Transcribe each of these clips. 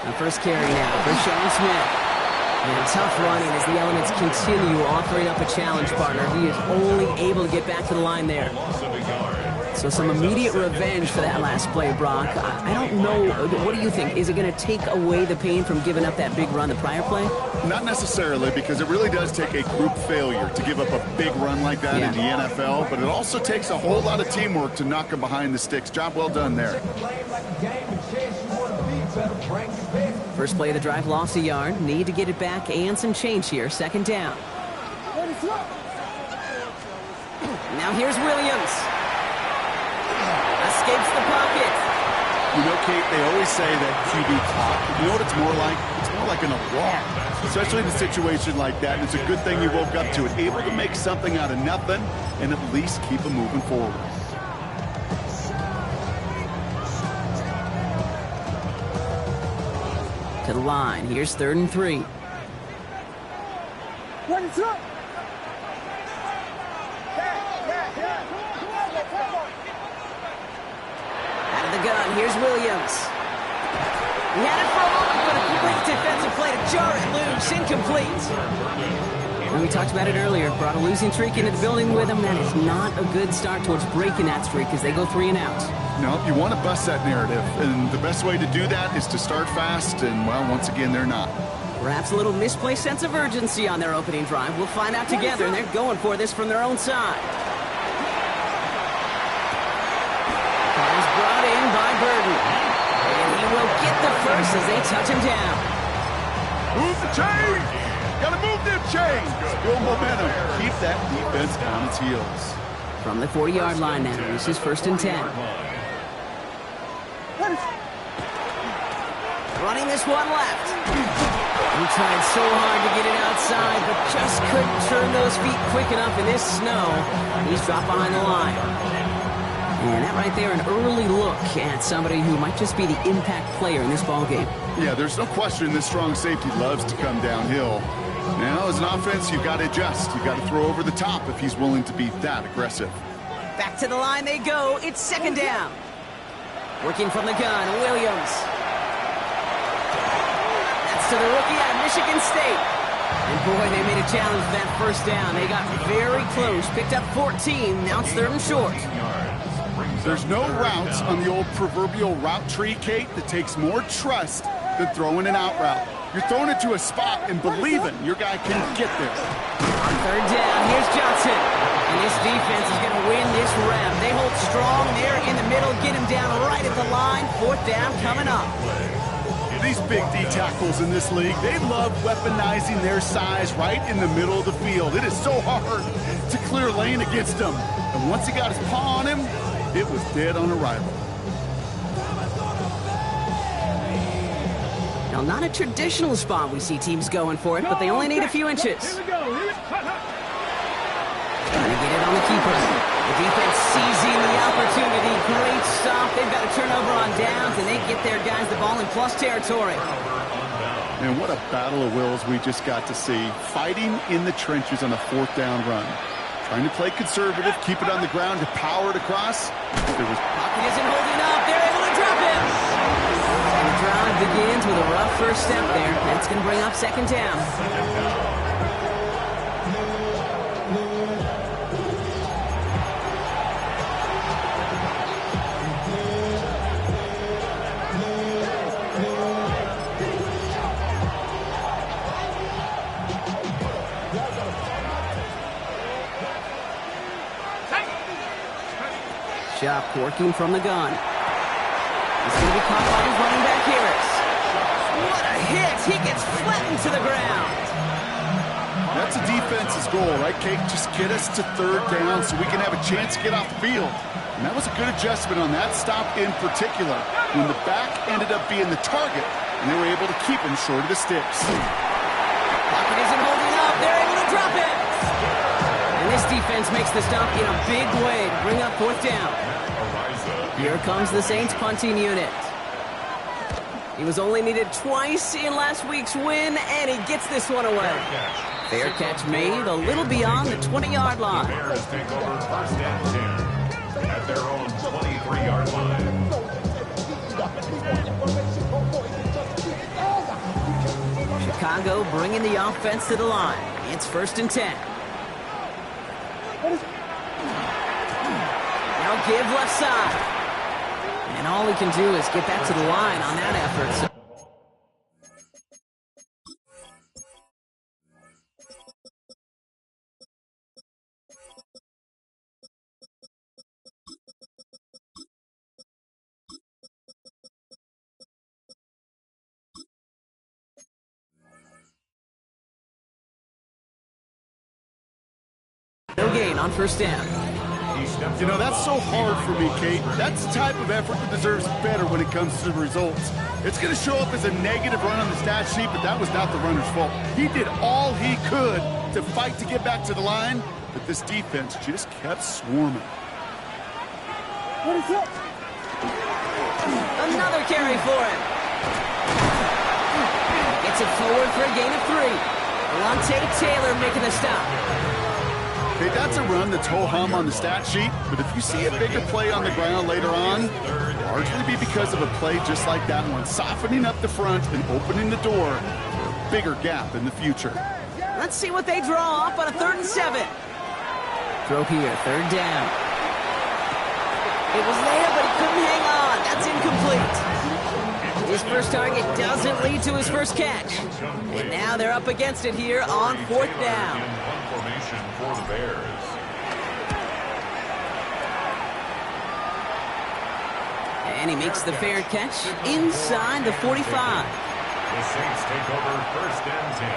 The first carry now for Sean Smith. And tough running as the elements continue offering up a challenge partner. He is only able to get back to the line there. So some immediate revenge for that last play, Brock. I don't know. What do you think? Is it going to take away the pain from giving up that big run the prior play? Not necessarily, because it really does take a group failure to give up a big run like that in the NFL. But it also takes a whole lot of teamwork to knock him behind the sticks. Job well done there. First play of the drive lost a yard. Need to get it back and some change here. Second down. Now here's Williams. Escapes the pocket. You know, Kate, they always say that QB talk. You know what it's more like? It's more like an alarm, especially in a situation like that. And it's a good thing you woke up to it, able to make something out of nothing and at least keep them moving forward. To the line. Here's 3rd and 3. Out of the gun. Here's Williams. He had it for a moment, but a great defensive play to jar it loose. Incomplete. And we talked about it earlier. Brought a losing streak into the building with him. That is not a good start towards breaking that streak as they go 3 and out. No, you want to bust that narrative, and the best way to do that is to start fast, and, well, once again, they're not. Perhaps a little misplaced sense of urgency on their opening drive. We'll find out together, and they're going for this from their own side. Carr is brought in by Burden, and he will get the first as they touch him down. Move the chains! Gotta move them chains! Build momentum. Keep that defense on its heels. From the 40-yard line now, this is 1st and 10. Running this one left. He tried so hard to get it outside, but just couldn't turn those feet quick enough in this snow. He's dropped behind the line. And that right there, an early look at somebody who might just be the impact player in this ballgame. Yeah, there's no question this strong safety loves to come downhill. Now, as an offense, you've got to adjust. You've got to throw over the top if he's willing to be that aggressive. Back to the line they go. It's 2nd down. Working from the gun, Williams. That's to the rookie out of Michigan State. And boy, they made a challenge for that 1st down. They got very close. Picked up 14. Now it's 3rd and short. There's no routes on the old proverbial route tree, Kate, that takes more trust than throwing an out route. You're throwing it to a spot and believing your guy can get there. On 3rd down, here's Johnson. And this defense is going to win this round. They hold strong there in the middle, get him down right at the line. 4th down coming up. These big D tackles in this league, they love weaponizing their size right in the middle of the field. It is so hard to clear lane against them. And once he got his paw on him, it was dead on arrival. Now, not a traditional spot we see teams going for it, but they only need a few inches. Trying to get it on the keeper. The defense seizing the opportunity. Great stop. They've got a turnover on downs, and they get their guys the ball in plus territory. And what a battle of wills we just got to see. Fighting in the trenches on a 4th down run. Trying to play conservative, keep it on the ground to power it across. Pocket isn't holding up. They're able to drop him. And the drive begins with a rough first step there. That's going to bring up 2nd down. Shop working from the gun. He's going to be caught by his running back Harris. What a hit! He gets flattened to the ground. That's a defense's goal, right, Kate? Just get us to 3rd down so we can have a chance to get off the field. And that was a good adjustment on that stop in particular, when the back ended up being the target, and they were able to keep him short of the sticks. Pocket isn't holding up. They're able to drop it. And this defense makes the stop in a big way to bring up 4th down. Here comes the Saints punting unit. He was only needed twice in last week's win, and he gets this one away. Fair catch made a little beyond the 20-yard line. Bears take over 1st and 10 at their own 23-yard line. Chicago bringing the offense to the line. It's 1st and 10. Now give left side. And all he can do is get back to the line on that effort. So no gain on 1st down. You know, that's so hard for me, Kate. That's the type of effort that deserves better when it comes to the results. It's going to show up as a negative run on the stat sheet, but that was not the runner's fault. He did all he could to fight to get back to the line, but this defense just kept swarming. Another carry for him. Gets it forward for a gain of 3. Alontae Taylor making the stop. Okay, that's a run that's ho-hum on the stat sheet, but if you see a bigger play on the ground later on, it'll largely be because of a play just like that one, softening up the front and opening the door for a bigger gap in the future. Let's see what they draw up on a 3rd and 7. Throw here, 3rd down. It was there, but he couldn't hang on. That's incomplete. His first target doesn't lead to his first catch. And now they're up against it here on 4th down. For the Bears. And he makes the fair catch inside the 45. The Saints take over 1st and 10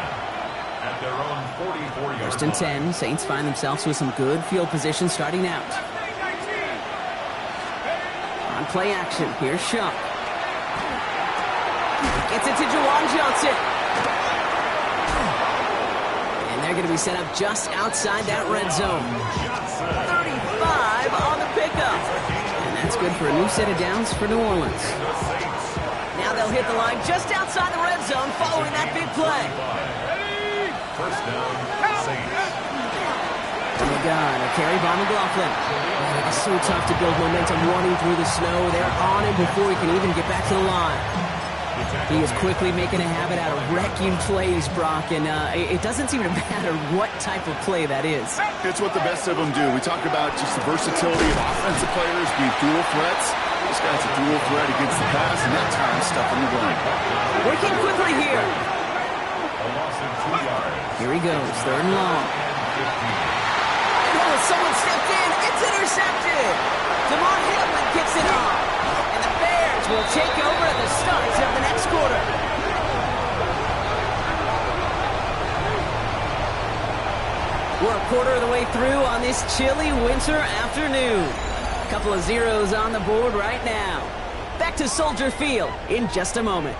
at their own 44-yard 1st and 10, Saints find themselves with some good field position starting out. On play action, here's Shuck. Gets it to Juwan Johnson. They're going to be set up just outside that red zone. 35 on the pickup. And that's good for a new set of downs for New Orleans. Now they'll hit the line just outside the red zone following that big play. 1st down, Saints. From the gun, a carry by McLaughlin. Man, it's so tough to build momentum running through the snow. They're on him before he can even get back to the line. He is quickly making a habit out of wrecking plays, Brock, and it doesn't seem to matter what type of play that is. It's what the best of them do. We talk about just the versatility of offensive players being dual threats. This guy's a dual threat against the pass, and that time stuff in the run. Working quickly here. A loss of 2 yards. Here he goes, 3rd and long. Oh, someone stepped in. It's intercepted. DeMar Hamlin kicks it off. And the Bears will take over at the start of the next quarter. We're a quarter of the way through on this chilly winter afternoon. A couple of zeros on the board right now. Back to Soldier Field in just a moment.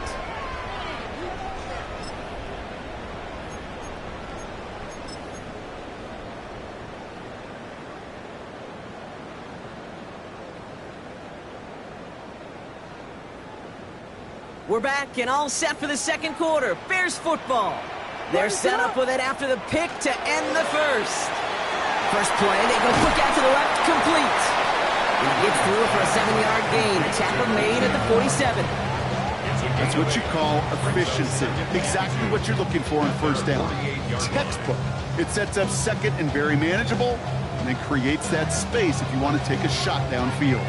We're back and all set for the second quarter. Bears football. They're set up with it after the pick to end the first. First play, they go quick out to the left, complete. And he gets through for a 7-yard gain. A tackle made at the 47. That's what you call efficiency. Exactly what you're looking for on 1st down. Textbook. It sets up 2nd and very manageable, and then creates that space if you want to take a shot downfield.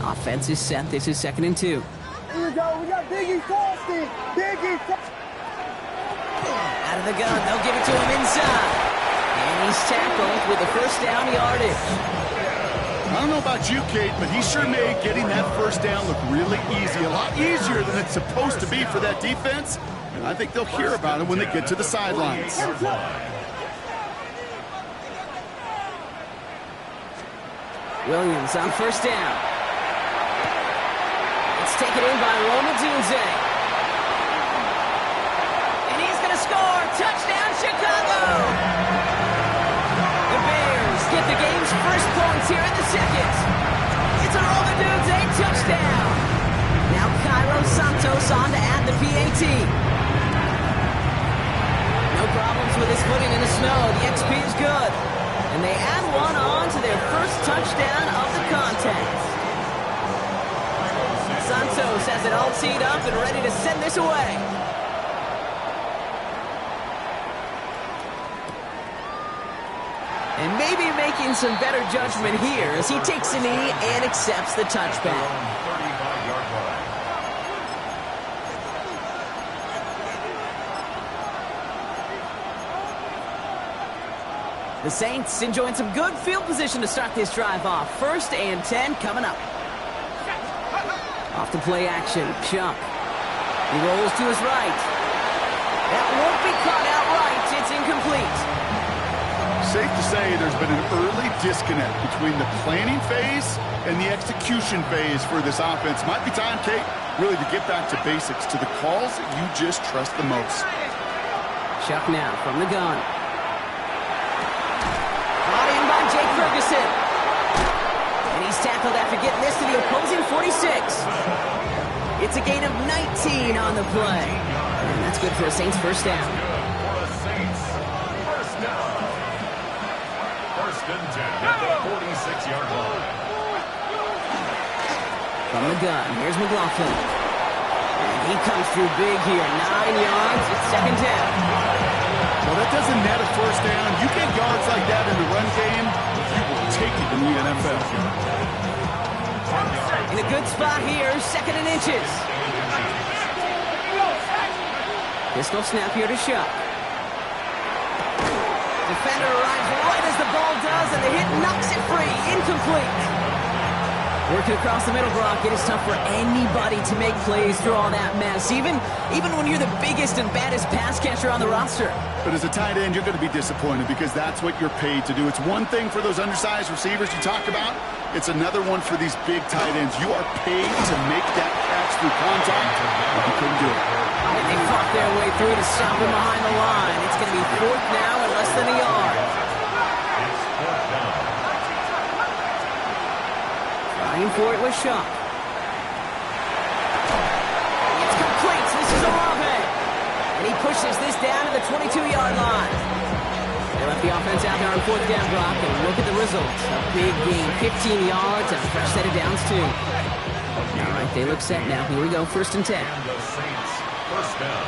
Offense is set. This is 2nd and 2. Here we go. We got Biggie Frosty. Biggie Frosty. Out of the gun. They'll give it to him inside. And he's tackled with the 1st down yardage. I don't know about you, Kate, but he sure made getting that 1st down look really easy. A lot easier than it's supposed to be for that defense. And I think they'll hear about it when they get to the sidelines. Williams on 1st down. It's taken in by Roma Dunze. And he's going to score. Touchdown, Chicago! The Bears get the game's first points here in the second. It's a Roma Dunze touchdown. Now Cairo Santos on to add the PAT. know the XP is good. And they add one on to their first touchdown of the contest. Santos has it all teed up and ready to send this away. And maybe making some better judgment here as he takes a knee and accepts the touchback. The Saints enjoying some good field position to start this drive off. 1st and 10 coming up. Off the play action, Chuck. He rolls to his right. That won't be caught outright. It's incomplete. Safe to say there's been an early disconnect between the planning phase and the execution phase for this offense. Might be time, Kate, really to get back to basics, to the calls that you just trust the most. Chuck now from the gun. Brought in by Jake Ferguson. And he's tackled after getting this to the opposing 46. It's a gain of 19 on the play. And that's good for a Saints first down. First and 10 at the 46-yard line. From the gun, here's McLaughlin. And he comes through big here. 9 yards, it's 2nd down. Well, that doesn't net a first down. You get yards like that in the run game, you will take it in the NFL. In a good spot here, 2nd and inches. Pistol snap here to Shuck. Defender arrives right as the ball does, and the hit knocks it free. Incomplete. Working across the middle, Brock, it is tough for anybody to make plays through all that mess, even when you're the biggest and baddest pass catcher on the roster. But as a tight end, you're going to be disappointed because that's what you're paid to do. It's one thing for those undersized receivers you talk about. It's another one for these big tight ends. You are paid to make that catch through contact, but you couldn't do it. And they fought their way through to stop him behind the line. It's going to be 4th now and less than a yard. Trying for it with Shuck. It's complete. This is Olave. And he pushes this down to the 22-yard line. They left the offense out there on 4th down, Brock, and look at the results. A big gain, 15 yards, and a fresh set of downs, too. All right, they look set now. Here we go, 1st and 10. And the Saints, first down.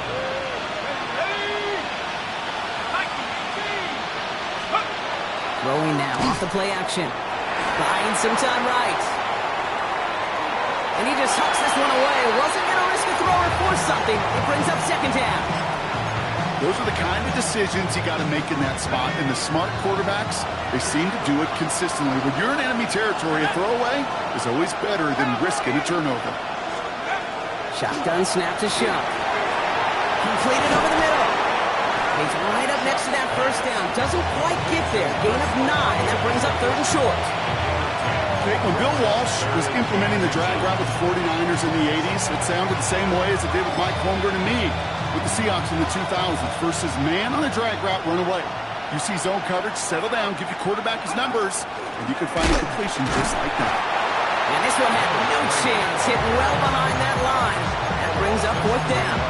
Throwing now off the play action. Buying some time right. And he just hucks this one away. Wasn't going to risk a throw or force something. It brings up 2nd down. Those are the kind of decisions you got to make in that spot. And the smart quarterbacks, they seem to do it consistently. When you're in enemy territory, a throwaway is always better than risking a turnover. Shotgun snap to Shuck. Completed over the middle. He's right up next to that first down. Doesn't quite get there. Gain of 9. That brings up 3rd and short. When Bill Walsh was implementing the drag route with the 49ers in the 80s, it sounded the same way as it did with Mike Holmgren and me with the Seahawks in the 2000s versus man on the drag route, run away. You see zone coverage, settle down, give your quarterback his numbers, and you can find a completion just like that. And this one had no chance, hit well behind that line. That brings up 4th down.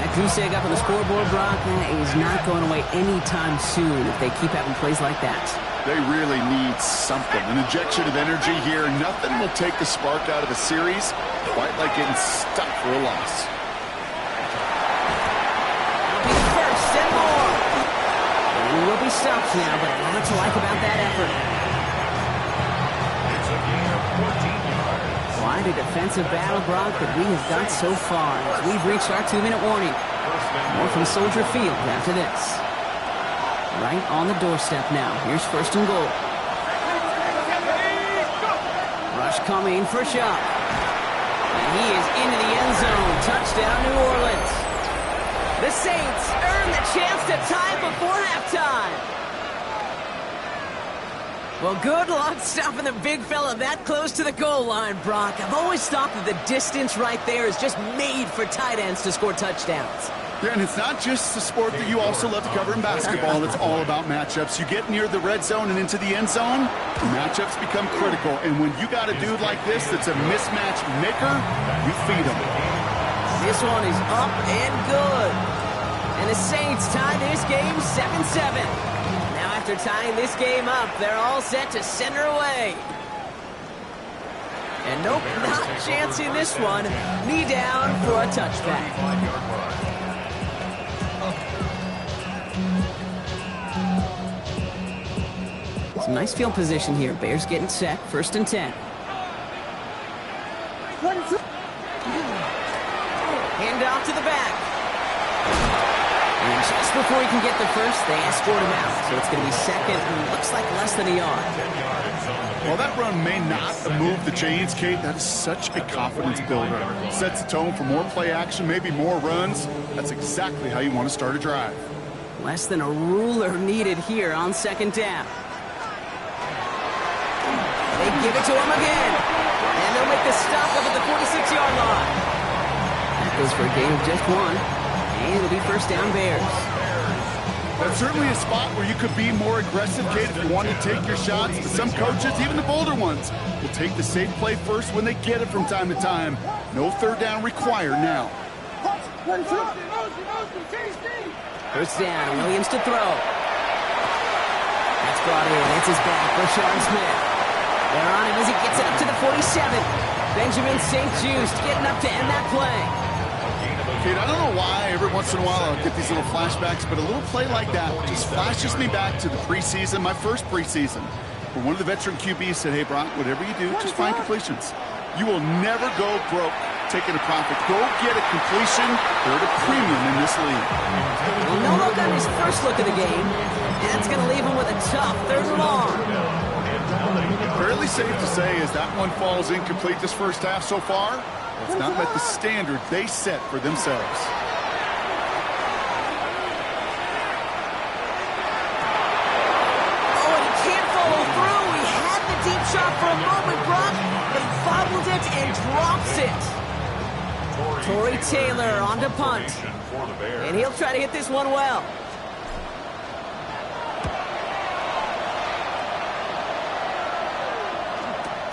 That goose egg up on the scoreboard, Brock, is not going away anytime soon if they keep having plays like that. They really need something, an injection of energy here. Nothing will take the spark out of a series quite like getting stuck for a loss. It'll be 1st and more. And we will be stopped now, but a lot to like about that effort. It's a gain of 14 yards. Quite a defensive battle, Brock, that we have got so far as we've reached our 2-minute warning. More from Soldier Field after this. Right on the doorstep now. Here's 1st and goal. Rush coming for Shuck. And he is into the end zone. Touchdown, New Orleans. The Saints earn the chance to tie before halftime. Well, good luck stopping the big fella that close to the goal line, Brock. I've always thought that the distance right there is just made for tight ends to score touchdowns. Yeah, and it's not just the sport that you also love to cover in basketball. It's all about matchups. You get near the red zone and into the end zone, the matchups become critical. And when you got a dude like this that's a mismatch maker, you feed him. This one is up and good. And the Saints tie this game 7-7. Now after tying this game up, they're all set to send her away. And nope, not chancing this one. Knee down for a touchback. Some nice field position here. Bears getting set. 1st and 10. Hand off to the back. And just before he can get the first, they escort him out. So it's going to be second and looks like less than a yard. Well, that run may not move the chains, Kate. That is such a confidence builder. Sets the tone for more play action, maybe more runs. That's exactly how you want to start a drive. Less than a ruler needed here on 2nd down. They give it to him again. And they'll make the stop up at the 46-yard line. That goes for a gain of just 1. And it'll be 1st down Bears. That's certainly a spot where you could be more aggressive, Kate, if you want to take your shots. But some coaches, even the bolder ones, will take the safe play first when they get it from time to time. No 3rd down required now. 1st down, Williams to throw. That's brought in. It's his back, Rashawn Smith. They're on him as he gets it up to the 47. Benjamin St. Just getting up to end that play. Kate, I don't know why every once in a while I'll get these little flashbacks, but a little play like that just flashes me back to the preseason, my first preseason, where one of the veteran QBs said, hey, Brock, whatever you do, just find completions. You will never go broke taking a profit. Go get a completion. They're at a premium in this league. Well, no look on his first look of the game. That's going to leave him with a tough 3rd and long. Fairly safe to say as that one falls incomplete this first half so far, it's not met the standard they set for themselves. Oh, and he can't follow through. He had the deep shot for a moment, Brock, but he fumbled it and drops it. Torrey Taylor on to punt. And he'll try to hit this one well.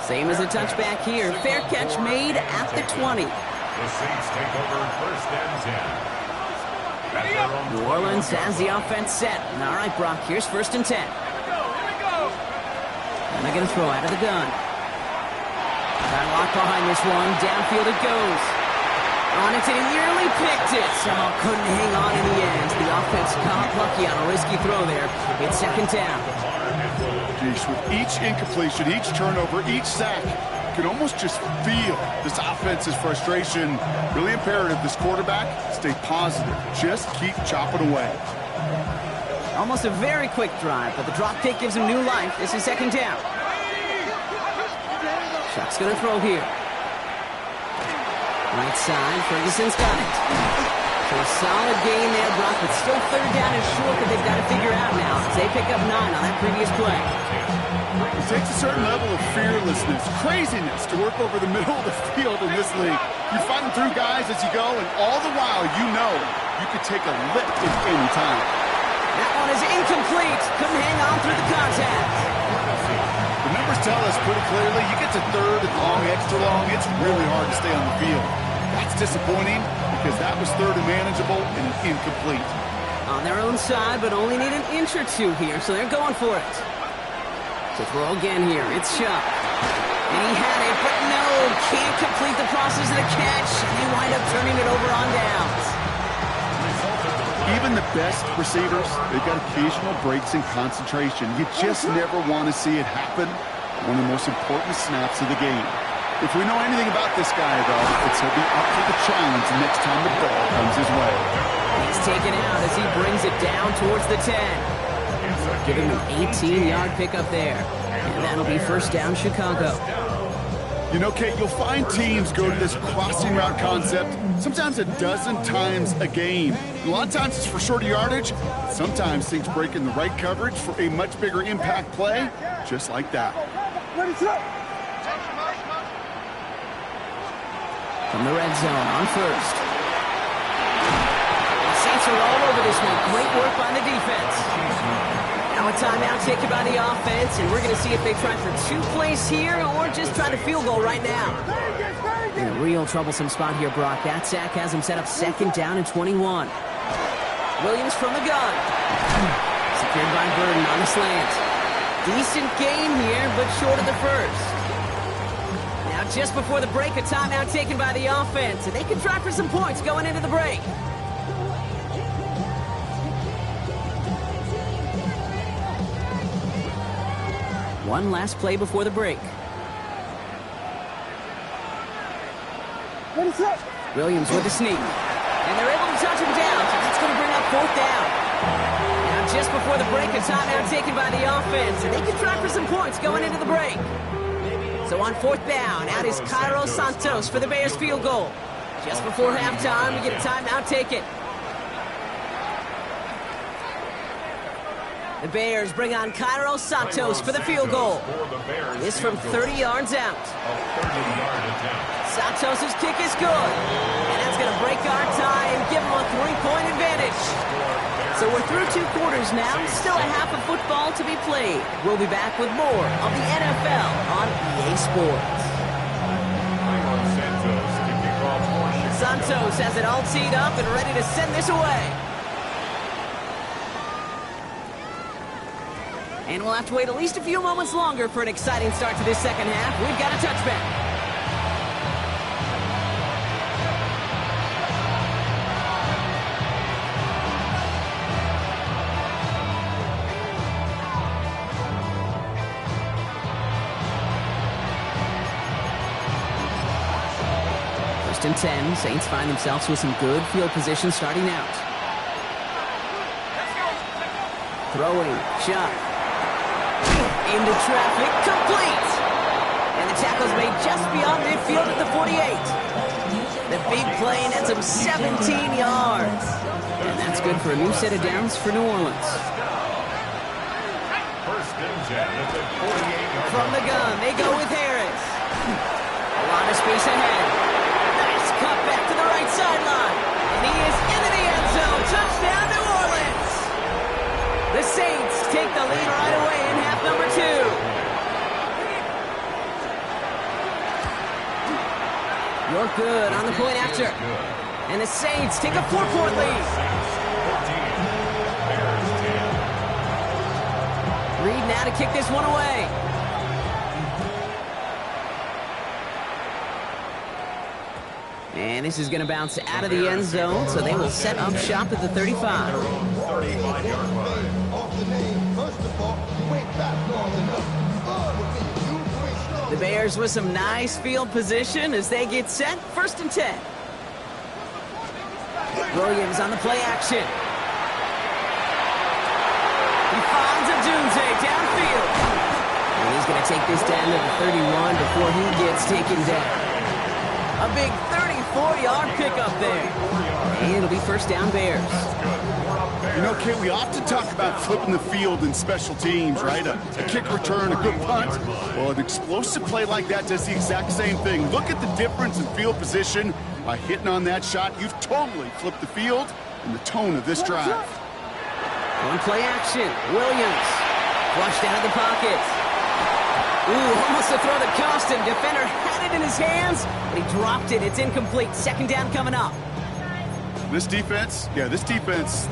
Same as a touchback here. Fair catch made at the 20. The Saints take over 1st and 10. New Orleans has the offense set. All right, Brock, here's 1st and 10. And they're going to throw out of the gun. Got a lock behind this one. Downfield it goes. On it, and he nearly picked it. So couldn't hang on in the end. The offense got lucky on a risky throw there. It's 2nd down. Geez, with each incompletion, each turnover, each sack, you can almost just feel this offense's frustration. Really imperative, this quarterback, stay positive. Just keep chopping away. Almost a very quick drive, but the drop kick gives him new life. This is 2nd down. Chuck's going to throw here. Right side, Ferguson's got it. So a solid gain there, Brock, but still 3rd down and short that they've got to figure out now as they pick up 9 on that previous play. It takes a certain level of fearlessness, craziness to work over the middle of the field in this league. You're fighting through guys as you go, and all the while you know you could take a lick at any time. That one is incomplete. Couldn't hang on through the contact. The numbers tell us pretty clearly, you get to 3rd and long, extra long, it's really hard to stay on the field. That's disappointing because that was 3rd and manageable and incomplete. On their own side, but only need an inch or 2 here, so they're going for it. To throw again here, it's Chuck. And he had it, but no, can't complete the process of the catch. And they wind up turning it over on downs. Even the best receivers, they've got occasional breaks in concentration. You just never want to see it happen. One of the most important snaps of the game. If we know anything about this guy, though, it's he'll be up for the challenge next time the ball comes his way. He's taken out as he brings it down towards the 10. Give him an 18-yard pickup there. And that'll be 1st down Chicago. You know, Kate, you'll find teams go to this crossing route concept sometimes a dozen times a game. A lot of times it's for shorter yardage. Sometimes things break in the right coverage for a much bigger impact play, just like that. From the red zone on 1st. The Saints are all over this one. Great work by the defense. Now a timeout taken by the offense, and we're going to see if they try for 2 plays here or just try to field goal right now. In a real troublesome spot here, Brock. That sack has him set up 2nd down and 21. Williams from the gun. Secured by Burden on the slant. Decent gain here, but short of the first. Now just before the break, a timeout taken by the offense, and they can try for some points going into the break. One last play before the break. Williams with the sneak. And they're able to touch him down, so that's going to bring up 4th down. Now just before the break, a timeout taken by the offense, and they can try for some points going into the break. So on 4th down, out is Cairo Santos for the Bears field goal. Just before halftime, we get a timeout taken. The Bears bring on Cairo Santos for the field goal. This from 30 yards out. Santos' kick is good. And that's going to break our tie and give them a 3-point advantage. So we're through 2 quarters now. Still a half of football to be played. We'll be back with more of the NFL on EA Sports. Santos has it all teed up and ready to send this away. And we'll have to wait at least a few moments longer for an exciting start to this second half. We've got a touchback. First and 10, Saints find themselves with some good field position starting out. Throwing, shot. Into traffic, complete! And the tackle's made just beyond midfield at the 48. The big play nets him 17 yards. And that's good for a new set of downs for New Orleans. First and 10 at the 48-yard From the gun, they go with Harris. A lot of space ahead. Nice cut back to the right sideline. And he is into the end zone. Touchdown, New Orleans! The Saints take the lead right away in half number 2. You're good on the point after. And the Saints take a 4-point lead. Reed now to kick this one away. And this is going to bounce out of the end zone, so they will set up shop at the 35. 35-yard line. The Bears with some nice field position as they get set. First and 10. Williams on the play action. He finds Odunze downfield. And he's going to take this down to the 31 before he gets taken down. A big 34-yard pickup there. And it'll be first down Bears. You know, Kate, we often talk about flipping the field in special teams, right? A kick return, a good punt. Well, an explosive play like that does the exact same thing. Look at the difference in field position. By hitting on that shot, you've totally flipped the field and the tone of this drive. On play action, Williams. Flushed out of the pocket. Ooh, almost a throw that cost him. Defender had it in his hands, but he dropped it. It's incomplete. Second down coming up. This defense,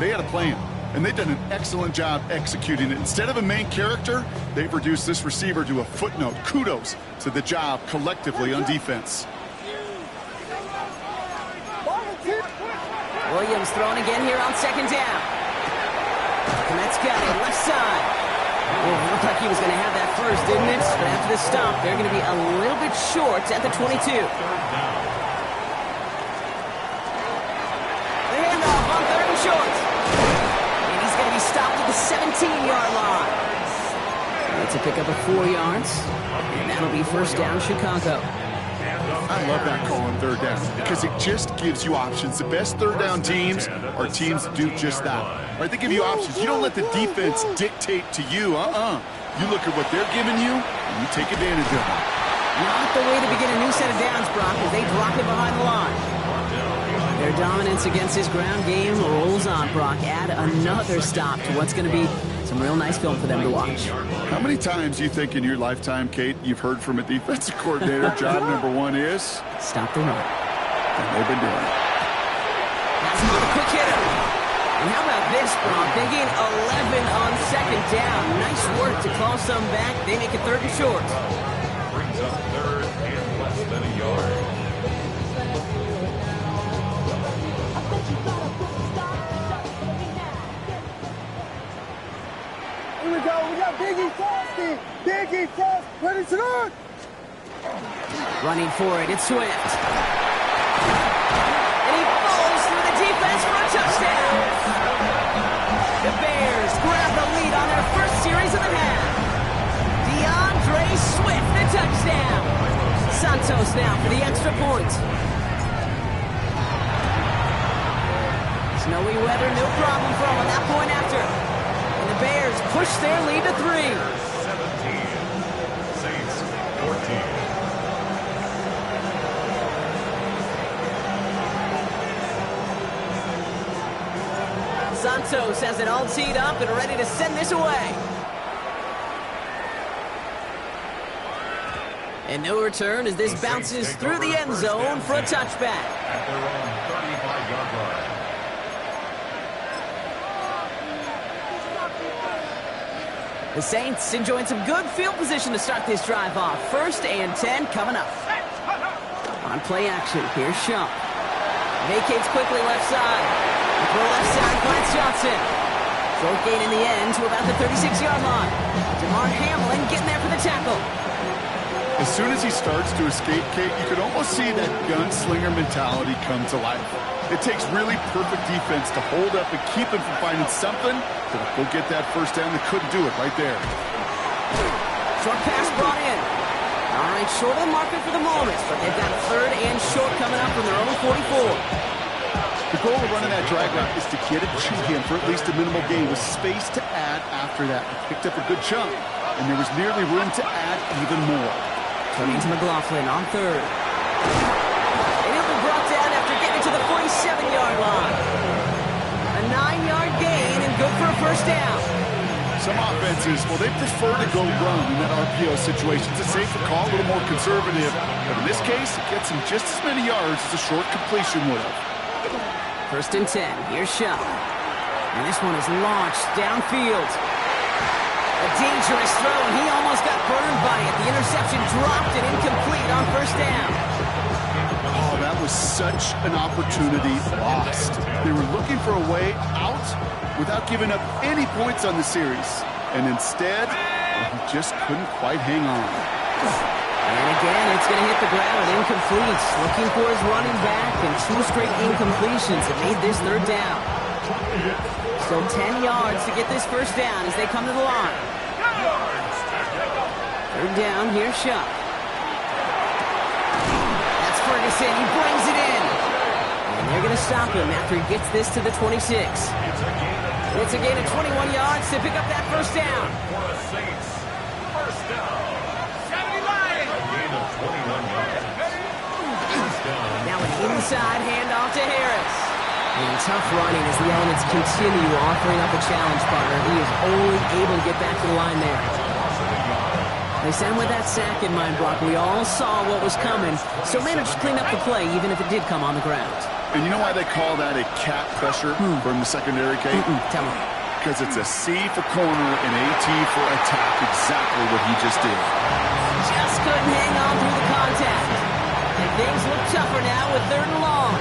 they had a plan, and they've done an excellent job executing it. Instead of a main character, they've reduced this receiver to a footnote. Kudos to the job collectively on defense. Williams throwing again here on second down. Komet's got it, left side. Oh, it looked like he was going to have that first, didn't it? But after the stop, they're going to be a little bit short at the 22. And he's going to be stopped at the 17-yard line. That's a pickup of 4 yards. And that'll be first down, Chicago. I love that call on third down because it just gives you options. The best third down teams are teams that do just that. Right? They give you options. You don't let the defense dictate to you. You look at what they're giving you, and you take advantage of it. Not the way to begin a new set of downs, Brock, as they drop it behind the line. Their dominance against his ground game rolls on, Brock. Add another stop to what's going to be some real nice film for them to watch. How many times do you think in your lifetime, Kate, you've heard from a defensive coordinator, job number 1 is? Stop the run. And they've been doing it. That's another quick hitter. And how about this, Brock? They gain 11 on second down. Nice work to call some back. They make it 3rd and short. Brings up 3rd and less than a yard. Here we go. We got Biggie Frosty. Biggie Frost. Ready to run. Running for it. It's Swift. And he falls through the defense for a touchdown. The Bears grab the lead on their first series of the half. DeAndre Swift, the touchdown. Santos now for the extra point. Snowy weather, no problem for him on that point after. And the Bears push their lead to 3. 17. Saints 14. Santos has it all teed up and ready to send this away. And no return as this bounces through the end zone for a touchback. At their own 35-yard line. The Saints enjoying some good field position to start this drive off. 1st and 10 coming up. On play action, here's Shump. Vacates quickly left side. Throw left side, finds Johnson. Short gain in the end to about the 36-yard line. DeMar Hamlin getting there for the tackle. As soon as he starts to escape, Kate, you can almost see that gunslinger mentality come to life. It takes really perfect defense to hold up and keep him from finding something that'll go get that first down. They couldn't do it right there. Short pass brought in. All right, short of the marker for the moment, but they've got 3rd and short coming up from their own 44. The goal of running that drag route is to get it to him for at least a minimal gain with space to add after that. He picked up a good chunk, and there was nearly room to add even more. Turning to McLaughlin on 3rd. And he'll be brought down after getting to the 47-yard line. A 9-yard gain and go for a first down. Some offenses, well, they prefer to go run in that RPO situation. It's a safer call, a little more conservative. But in this case, it gets him just as many yards as a short completion would have. 1st and 10. Here's Shump. And this one is launched downfield. A dangerous throw, and he almost got burned by it. The interception dropped and incomplete on 1st down. Oh, that was such an opportunity lost. They were looking for a way out without giving up any points on the series. And instead, well, he just couldn't quite hang on. And again, it's going to hit the ground, incomplete. Looking for his running back, and 2 straight incompletions that made this 3rd down. Still 10 yards to get this first down as they come to the line. 3rd down, here's Shump. That's Ferguson, he brings it in. And they're going to stop him after he gets this to the 26. It's a gain of 21 yards to pick up that first down. For the Saints, first down. A gain of 21 yards. First down. Now an inside handoff to Harris. And tough running as the elements continue offering up a challenge partner. He is only able to get back to the line there. They sent him with that sack in mind, Brock. We all saw what was coming, so managed to clean up the play even if it did come on the ground. And you know why they call that a cat pressure from the secondary, Kate? Tell me. Because it's a C for corner and a T for attack, exactly what he just did. Just couldn't hang on through the contact. And things look tougher now with 3rd and long.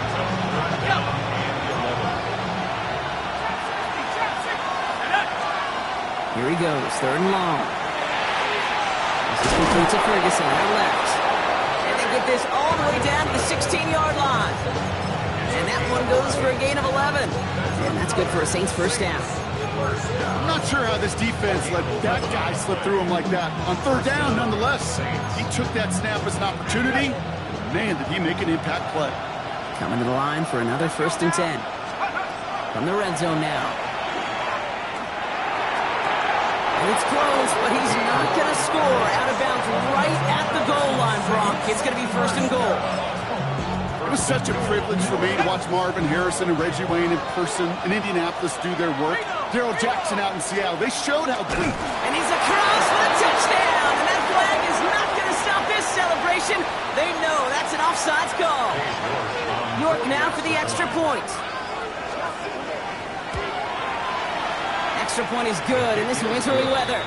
Here he goes, 3rd and long. This is complete to Ferguson on the left. And they get this all the way down to the 16-yard line. And that one goes for a gain of 11. And that's good for a Saints first down. I'm not sure how this defense let that guy slip through him like that. On 3rd down, nonetheless, he took that snap as an opportunity. Man, did he make an impact play. Coming to the line for another 1st and 10. From the red zone now. And it's close, but he's not going to score. Out of bounds right at the goal line, Brock. It's going to be 1st and goal. It was such a privilege for me to watch Marvin Harrison and Reggie Wayne in person in Indianapolis do their work. Darrell Jackson out in Seattle. They showed how good. And he's across for the touchdown. And that flag is not going to stop this celebration. They know that's an offsides call. York now for the extra point. extra point is good in this wintry weather.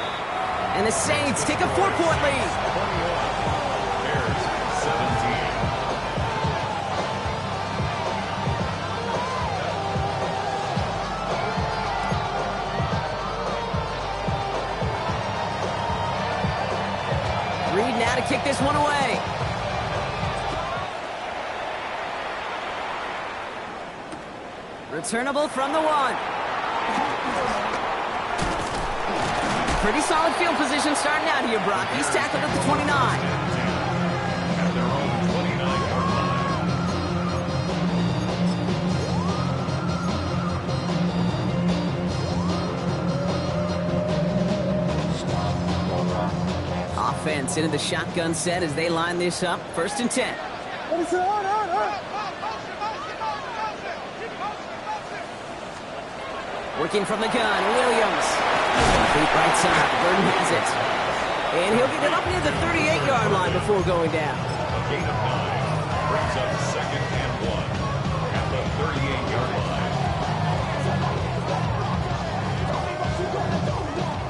And the Saints take a 4-point lead. 21. Bears 17. Reed now to kick this one away. Returnable from the 1. Pretty solid field position starting out here, Brock. He's tackled at the 29. At their own 29-yard line. Offense into the shotgun set as they line this up. 1st and 10. Working from the gun, Williams. Complete right side, Burton has it. And he'll get it up near the 38-yard line before going down. A gain of 9 brings up 2nd and 1 at the 38-yard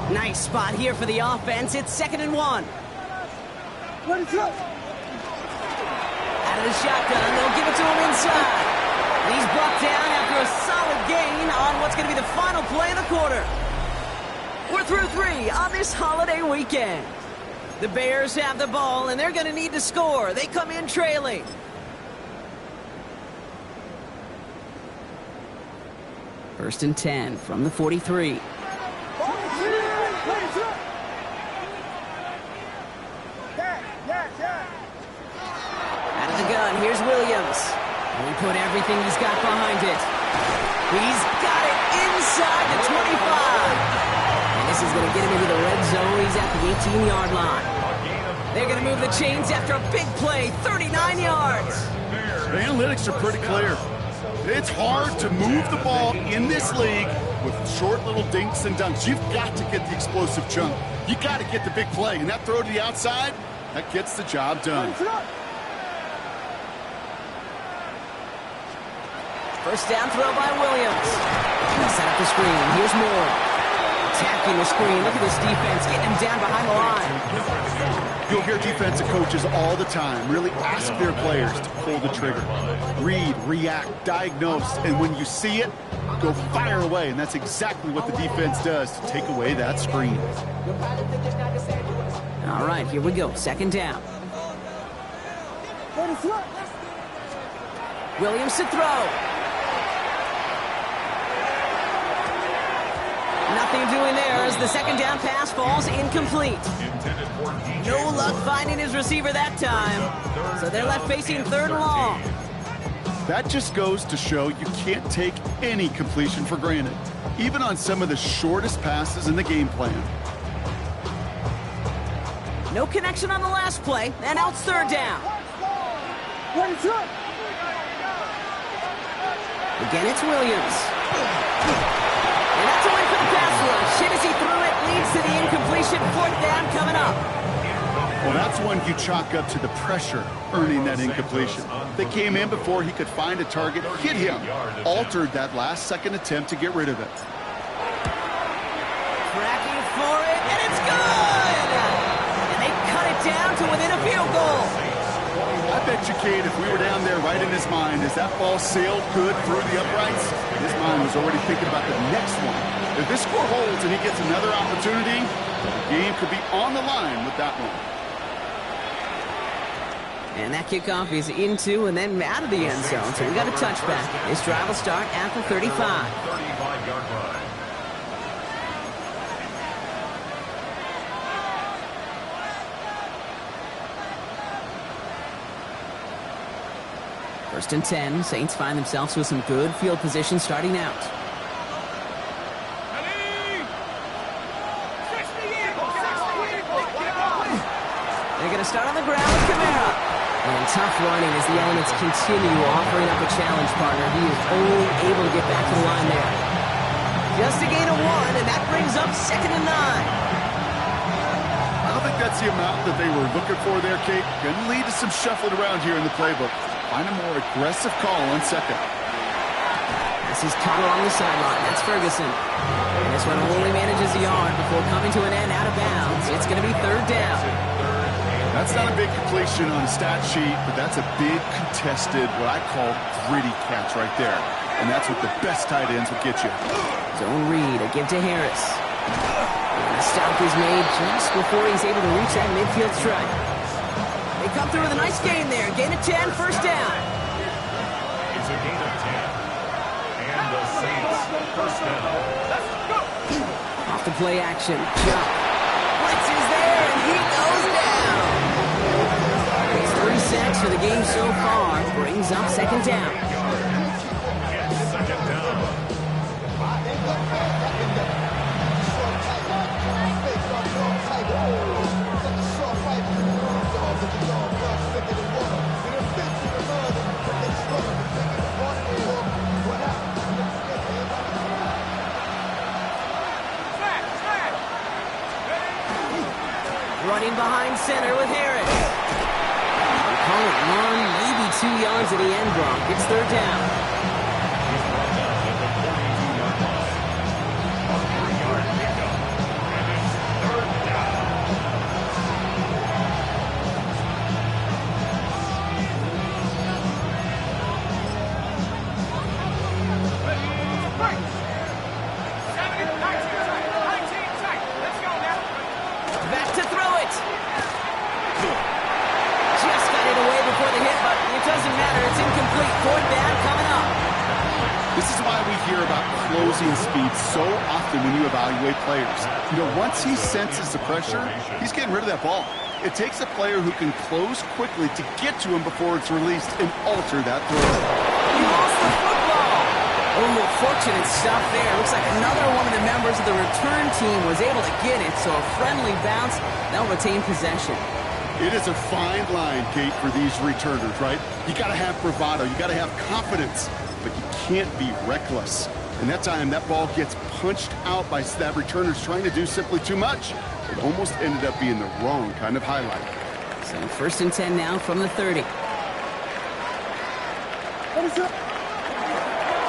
line. Nice spot here for the offense. It's 2nd and 1. Out of the shotgun, they'll give it to him inside. And he's brought down after a solid gain on what's going to be the final play of the quarter. We're through 3 on this holiday weekend. The Bears have the ball, and they're going to need to score. They come in trailing. First and 10 from the 43. Out of the gun, here's Williams. And he put everything he's got behind it. He's got it inside the 25. And this is going to get him into the red zone. He's at the 18-yard line. They're going to move the chains after a big play, 39 yards. The analytics are pretty clear. It's hard to move the ball in this league with short little dinks and dunks. You've got to get the explosive chunk. You got to get the big play. And that throw to the outside, that gets the job done. First down throw by Williams. He'll set up the screen. Here's Moore. Attacking the screen. Look at this defense getting him down behind the line. You'll hear defensive coaches all the time really ask their players to pull the trigger. Read, react, diagnose, and when you see it, go fire away. And that's exactly what the defense does to take away that screen. All right, here we go. 2nd down. Williams to throw. Nothing doing there as the 2nd down pass falls incomplete. No luck finding his receiver that time. So they're left facing 3rd and long. That just goes to show you can't take any completion for granted, even on some of the shortest passes in the game plan. No connection on the last play, and now it's 3rd down. Again, it's Williams. And that's a win for the pass rush. Shit as he threw it, leads to the incompletion. 4th down coming up. Well, that's one you chalk up to the pressure earning that incompletion. They came in before he could find a target, hit him, altered that last-second attempt to get rid of it. Tracking for it, and it's good! And they cut it down to within a field goal. I bet you, Kate, if we were down there right in his mind, as that ball sailed good through the uprights, his mind was already thinking about the next one. If this score holds and he gets another opportunity, the game could be on the line with that one. And that kickoff is into and then out of the end zone, so we got a touchback. This drive will start at the 35. 35-yard line. First and 10, Saints find themselves with some good field position starting out. They're going to start on the ground with Kamara. And tough running as the elements continue offering up a challenge partner. He is only able to get back to the line there. Just a gain of 1, and that brings up 2nd and 9. I don't think that's the amount that they were looking for there, Kate. Going to lead to some shuffling around here in the playbook. Find a more aggressive call on 2nd. Pass This is caught along the sideline. That's Ferguson. And this one only manages a yard before coming to an end out of bounds. It's going to be third down. That's not a big completion on the stat sheet, but that's a big contested, what I call gritty catch right there. And that's what the best tight ends will get you. Zone read, a give to Harris. And the stop is made just before he's able to reach that midfield strike. They come through with a nice gain there. Gain of 10, first down. It's a gain of 10. And the Saints, first down. Let's go! Off the play action, jump. Blitz is there, and he goes down. It's 3 sacks for the game so far. Brings up second down. It's second down. Running behind center with Harris. They call it 1, maybe 2 yards at the end, Gronk. It's third down. He's brought down at the 42-yard line. A 3-yard pickup. And it's third down. Back to throw it. Just got it away before the hit, but it doesn't matter. It's incomplete. Fourth down coming up. This is why we hear about closing speed so often when you evaluate players. You know, once he senses the pressure, he's getting rid of that ball. It takes a player who can close quickly to get to him before it's released and alter that throw. He lost the football. Oh, fortunate stuff there. Looks like another one of the members of the return team was able to get it, so a friendly bounce. They'll retain possession. It is a fine line, Kate, for these returners, right? You got to have bravado. You got to have confidence, but you can't be reckless. And that time, that ball gets punched out by that returner's trying to do simply too much. It almost ended up being the wrong kind of highlight. So first and 10 now from the 30.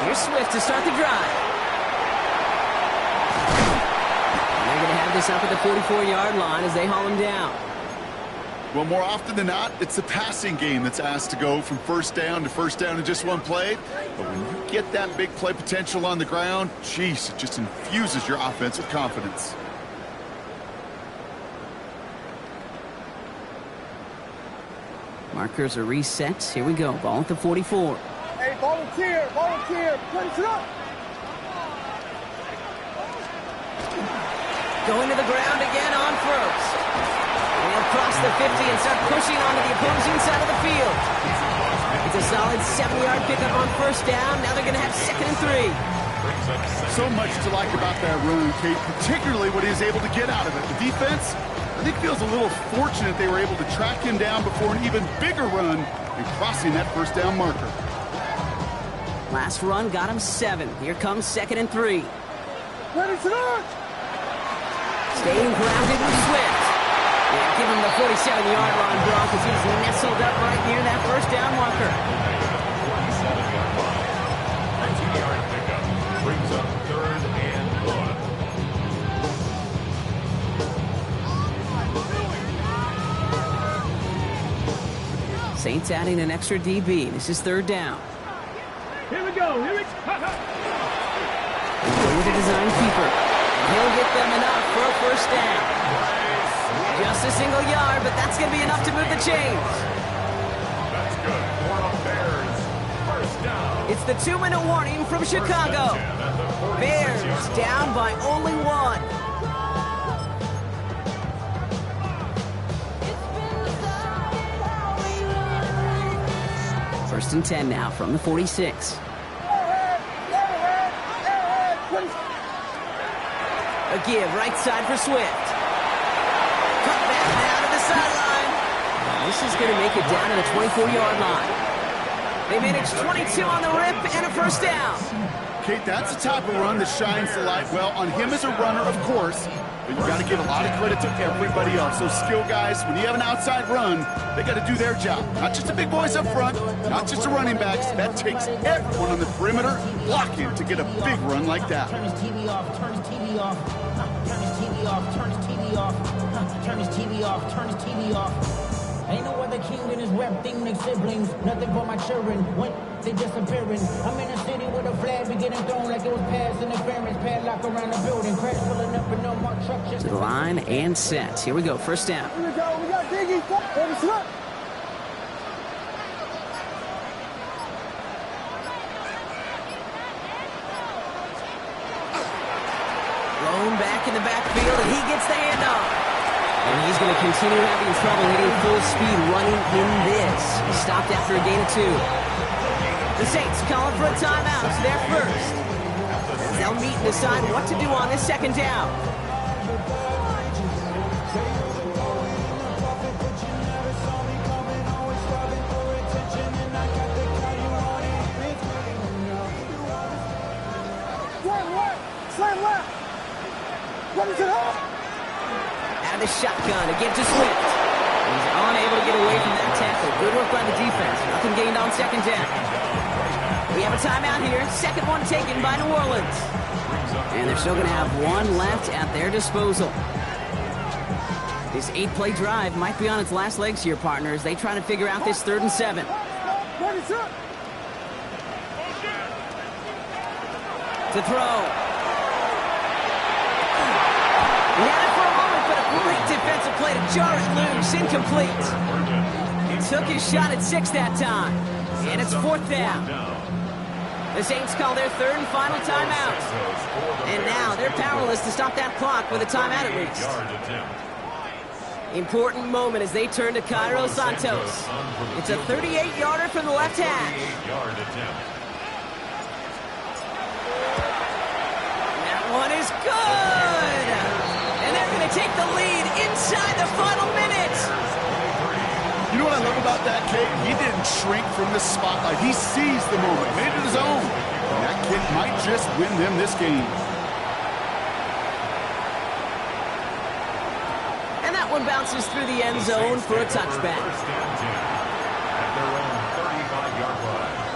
Here's Swift to start the drive. And they're going to have this up at the 44-yard line as they haul him down. Well, more often than not, it's the passing game that's asked to go from first down to first down in just one play. But when you get that big play potential on the ground, geez, it just infuses your offense with confidence. Markers are reset. Here we go. Ball at the 44. Hey, volunteer, place it up. Going to the ground again on first. And he'll cross the 50 and start pushing onto the opposing side of the field. It's a solid 7-yard pickup on first down. Now they're going to have second and 3. So much to like about that run, Kate, particularly what he was able to get out of it. The defense, I think, feels a little fortunate they were able to track him down before an even bigger run and crossing that first down marker. Last run got him 7. Here comes second and 3. Ready to launch. Staying grounded with Swift. Yeah, give him the 47-yard line, Brock, as he's nestled up right near that first down marker. 47-yard line. A 2-yard pickup brings up third and 1. Saints adding an extra DB. This is third down. Here we go. With a design keeper. He'll get them enough for a first down. Just a single yard, but that's going to be enough to move the chains. That's good for the Bears. First down. It's the 2-minute warning from Chicago. Bears down by only 1. First and 10 now from the 46. A give right side for Swift. Cut back now to the sideline. This is going to make it down to the 24-yard line. They manage 22 on the rip and a first down. Kate, that's the type of run that shines the light well on him as a runner, of course, But you got to give a lot of credit to everybody else. Those skill guys, when you have an outside run, they got to do their job. Not just the big boys up front, not just the running backs. That takes everyone on the perimeter blocking to get a big run like that. Turn his TV off, turn his TV off, turn his TV off, turn his TV off, turn his TV off, turn his TV off. Ain't no other king in this rap thing like siblings. Nothing but my children. When they disappearing. I'm in a city with a flag be getting thrown like it was past interference. Padlock around the building. Crash pulling up and no more truck. To the line and set. Here we go. First down. Here we go. We got Biggie. Let us look. Blown back in the backfield, and he gets the handoff. And he's going to continue having trouble hitting full speed running in this. He stopped after a gain of 2. The Saints calling for a timeout. It's their first. As they'll meet and decide what to do on this second down. Slam left. What is it up? Out of the shotgun again to Swift. He's unable to get away from that tackle. Good work by the defense. Nothing gained on second down. We have a timeout here. Second one taken by New Orleans. And they're still going to have one left at their disposal. This 8-play drive might be on its last legs here, partners. They try to figure out this 3rd and 7. What is up? To throw. He had it for a moment, but a great defensive play to jar it loose. Incomplete. He took his shot at 6 that time. And it's 4th down. The Saints call their 3rd and final timeout. And now they're powerless to stop that clock with a timeout at least. Important moment as they turn to Cairo Santos. It's a 38-yarder from the left hash. That one is good. And they're going to take the lead inside the final minute. You know what I love about that, Kate? He didn't shrink from the spotlight. He seized the moment, made it his own. And that kid might just win them this game. And that one bounces through the end zone for a touchback. First and 10 at their own 35-yard line.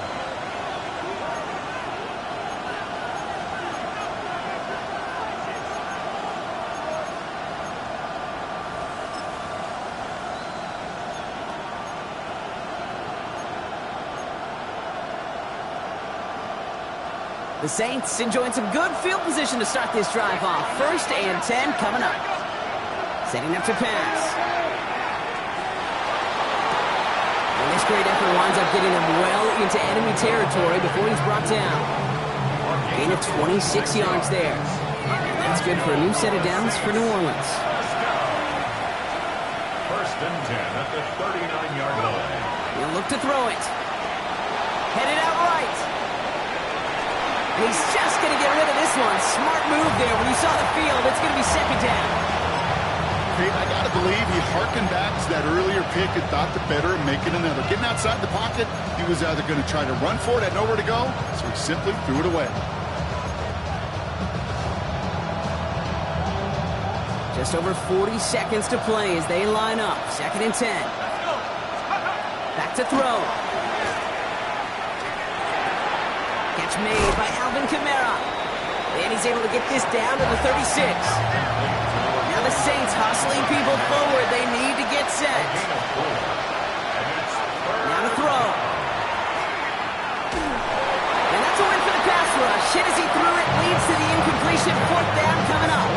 The Saints enjoying some good field position to start this drive off. 1st and 10 coming up. Setting up to pass. And this great effort winds up getting him well into enemy territory before he's brought down. Gain of 26 yards there. And that's good for a new set of downs for New Orleans. First and 10 at the 39-yard line. He'll look to throw it. Headed out right. He's just going to get rid of this one. Smart move there. When you saw the field, it's going to be 2nd down. Kate, I got to believe he harkened back to that earlier pick and thought the better of making another. Getting outside the pocket, he was either going to try to run for it, had nowhere to go, so he simply threw it away. Just over 40 seconds to play as they line up. 2nd and 10. Back to throw. Catch made by Alvin Kamara. And he's able to get this down to the 36. Now the Saints hustling people forward. They need to get set. Now to throw. And that's a win for the pass rush. Hit as he threw it. Leads to the incompletion. 4th down coming up.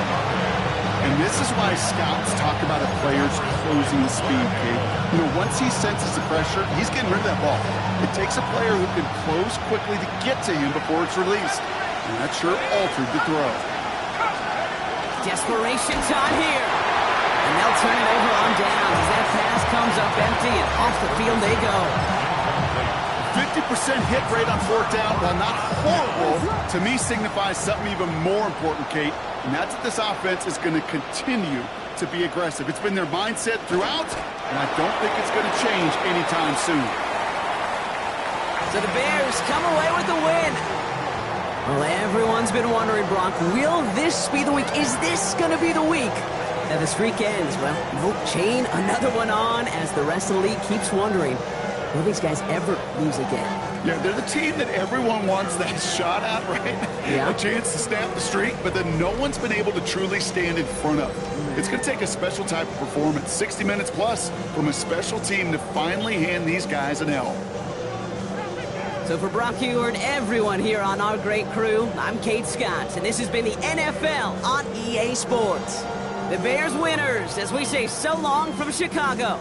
And this is why scouts talk about a player's closing speed, Kate. You know, once he senses the pressure, he's getting rid of that ball. It takes a player who can close quickly to get to him before it's released. And that sure altered the throw. Desperation time here. And they'll turn it over on downs as that pass comes up empty and off the field they go. 50% hit rate on 4th down, while not horrible, to me signifies something even more important, Kate. And that's that this offense is going to continue to be aggressive. It's been their mindset throughout, and I don't think it's going to change anytime soon. So the Bears come away with the win. Well, everyone's been wondering, Brock, will this be the week? Is this going to be the week that the streak ends? Well, nope, chain another one on as the rest of the league keeps wondering, will these guys ever lose again? Yeah, they're the team that everyone wants that shot at, right? Yeah. A chance to snap the streak, but then no one's been able to truly stand in front of. It's going to take a special type of performance, 60 minutes plus, from a special team to finally hand these guys an L. So for Brock Huard, everyone here on our great crew, I'm Kate Scott, and this has been the NFL on EA Sports. The Bears winners, as we say so long from Chicago.